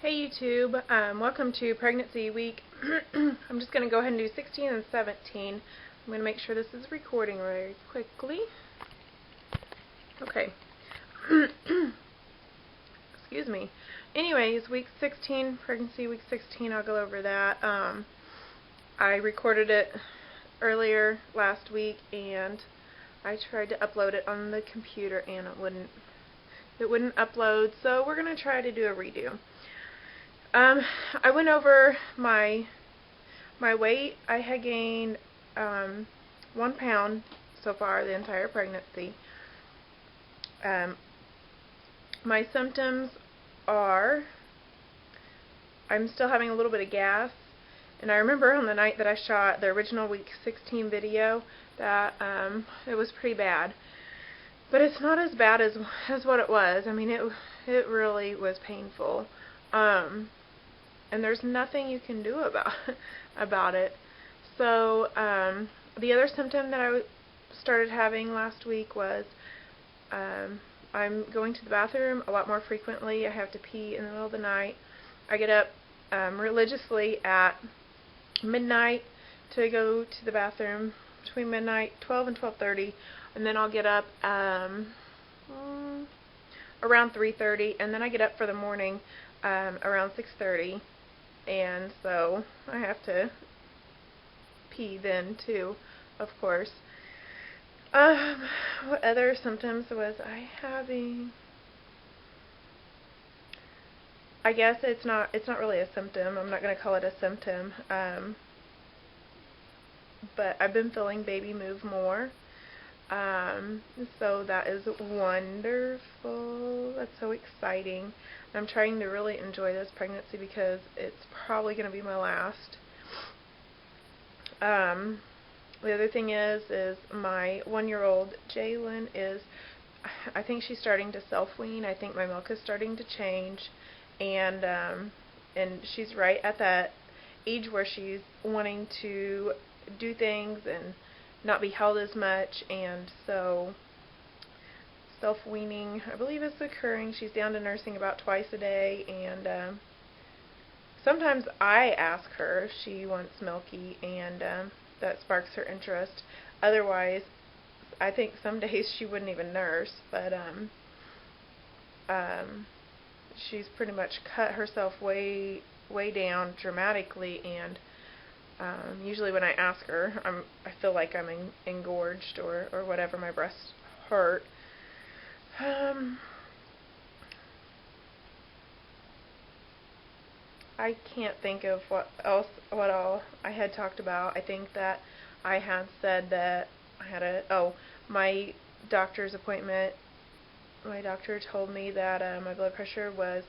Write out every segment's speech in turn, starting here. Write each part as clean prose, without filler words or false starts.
Hey YouTube, welcome to pregnancy week. I'm just going to go ahead and do 16 and 17. I'm going to make sure this is recording very quickly. Okay. Excuse me. Anyways, week 16, pregnancy week 16, I'll go over that. I recorded it earlier last week and I tried to upload it on the computer and it wouldn't upload, so we're going to try to do a redo. I went over my weight. I had gained 1 pound so far the entire pregnancy. My symptoms are I'm still having a little bit of gas, and I remember on the night that I shot the original week 16 video that it was pretty bad, but it's not as bad as what it was. I mean, it really was painful. And there's nothing you can do about it. So the other symptom that I started having last week was I'm going to the bathroom a lot more frequently. I have to pee in the middle of the night. I get up religiously at midnight to go to the bathroom between midnight, 12 and 12:30, and then I'll get up around 3:30, and then I get up for the morning around 6:30. And so I have to pee then too, of course. What other symptoms was I having? I guess it's not really a symptom. I'm not going to call it a symptom. But I've been feeling baby move more. So that is wonderful. That's so exciting. I'm trying to really enjoy this pregnancy because it's probably going to be my last. The other thing is my 1-year-old Jalen I think she's starting to self-wean. I think my milk is starting to change, and she's right at that age where she's wanting to do things and not be held as much, and so self-weaning, I believe, is occurring. She's down to nursing about twice a day, and sometimes I ask her if she wants milky, and that sparks her interest. Otherwise, I think some days she wouldn't even nurse, but she's pretty much cut herself way down dramatically, and usually when I ask her, I feel like I'm engorged or whatever. My breasts hurt. I can't think of what all I had talked about. I think that I had said that I had my doctor's appointment. My doctor told me that my blood pressure was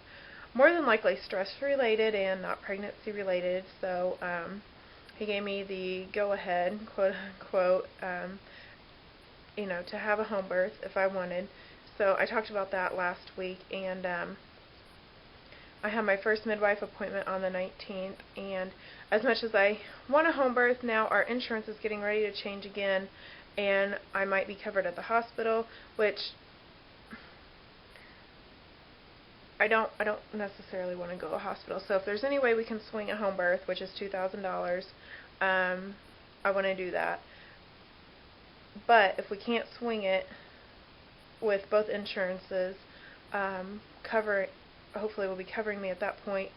more than likely stress related and not pregnancy related. So he gave me the go ahead, quote unquote, to have a home birth if I wanted. So I talked about that last week, and I have my first midwife appointment on the 19th, and as much as I want a home birth, now our insurance is getting ready to change again, and I might be covered at the hospital, which I don't necessarily want to go to a hospital. So if there's any way we can swing a home birth, which is $2,000, I want to do that. But if we can't swing it with both insurances, hopefully will be covering me at that point,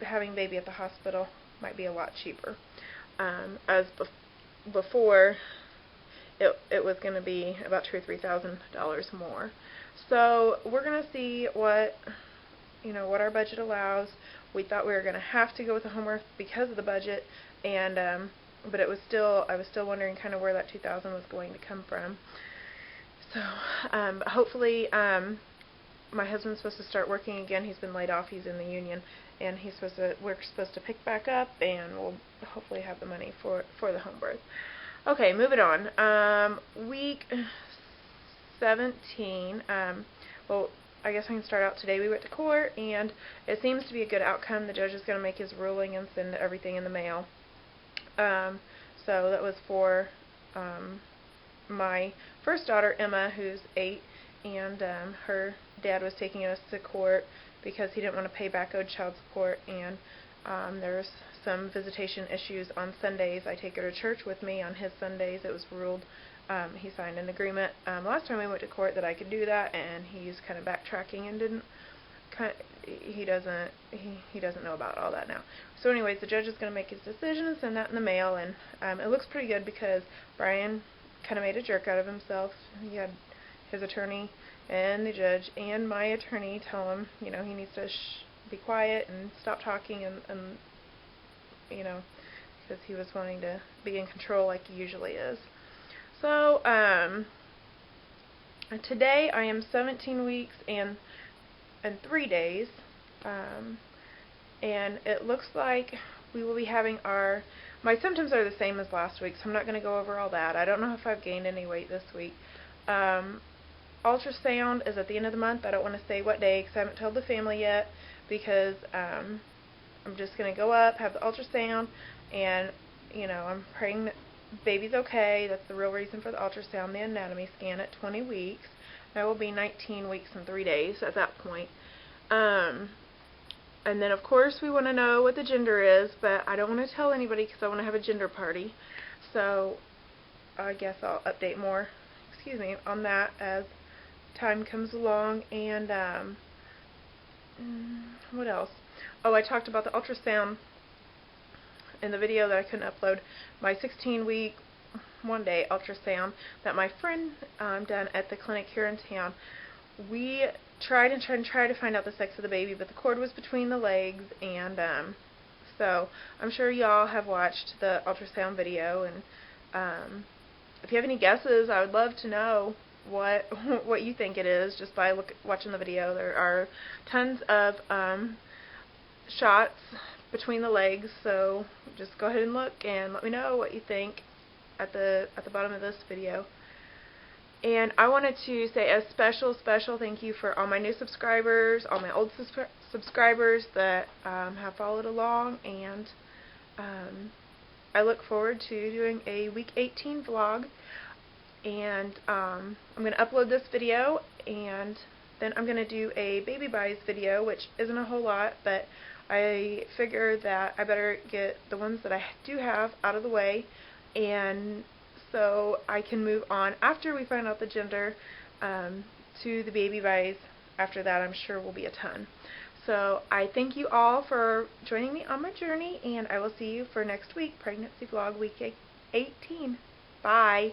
having baby at the hospital might be a lot cheaper. As before, it was going to be about $2,000 or $3,000 more. So we're going to see what our budget allows. We thought we were going to have to go with a home birth because of the budget, and but I was still wondering kind of where that $2,000 was going to come from. So hopefully, my husband's supposed to start working again. He's been laid off. He's in the union, and we're supposed to pick back up, and we'll hopefully have the money for the home birth. Okay, moving on. Week 17. Well, I guess I can start out today. We went to court, and it seems to be a good outcome. The judge is going to make his ruling and send everything in the mail. So that was for my first daughter, Emma, who's 8, and her dad was taking us to court because he didn't want to pay back owed child support, and there's some visitation issues on Sundays. I take her to church with me on his Sundays. It was ruled, he signed an agreement last time we went to court that I could do that, and he's kind of backtracking and didn't. He doesn't know about all that now. So anyways, the judge is going to make his decision and send that in the mail, and it looks pretty good because Brian kind of made a jerk out of himself. He had his attorney and the judge and my attorney tell him, he needs to be quiet and stop talking, and because he was wanting to be in control like he usually is. So today I am 17 weeks and 3 days, and it looks like we will be having my symptoms are the same as last week, so I'm not going to go over all that. I don't know if I've gained any weight this week. Ultrasound is at the end of the month. I don't want to say what day because I haven't told the family yet, because I'm just going to go up, have the ultrasound, and I'm praying that baby's okay. That's the real reason for the ultrasound, the anatomy scan at 20 weeks. That will be 19 weeks and 3 days at that point. And then, of course, we want to know what the gender is, but I don't want to tell anybody because I want to have a gender party. So I guess I'll update more, on that as time comes along. And what else? Oh, I talked about the ultrasound in the video that I couldn't upload. My 16-week one-day ultrasound that my friend done at the clinic here in town. We tried to find out the sex of the baby, but the cord was between the legs, and so I'm sure y'all have watched the ultrasound video, and if you have any guesses, I would love to know what you think it is just by watching the video. There are tons of shots between the legs, so just go ahead and look and let me know what you think at the bottom of this video. And I wanted to say a special thank you for all my new subscribers, all my old subscribers that have followed along, and I look forward to doing a week 18 vlog. And I'm going to upload this video, and then I'm going to do a baby buys video, which isn't a whole lot, but I figure that I better get the ones that I do have out of the way, and so I can move on after we find out the gender to the baby buys. After that, I'm sure will be a ton. So I thank you all for joining me on my journey, and I will see you for next week, pregnancy vlog week 18. Bye.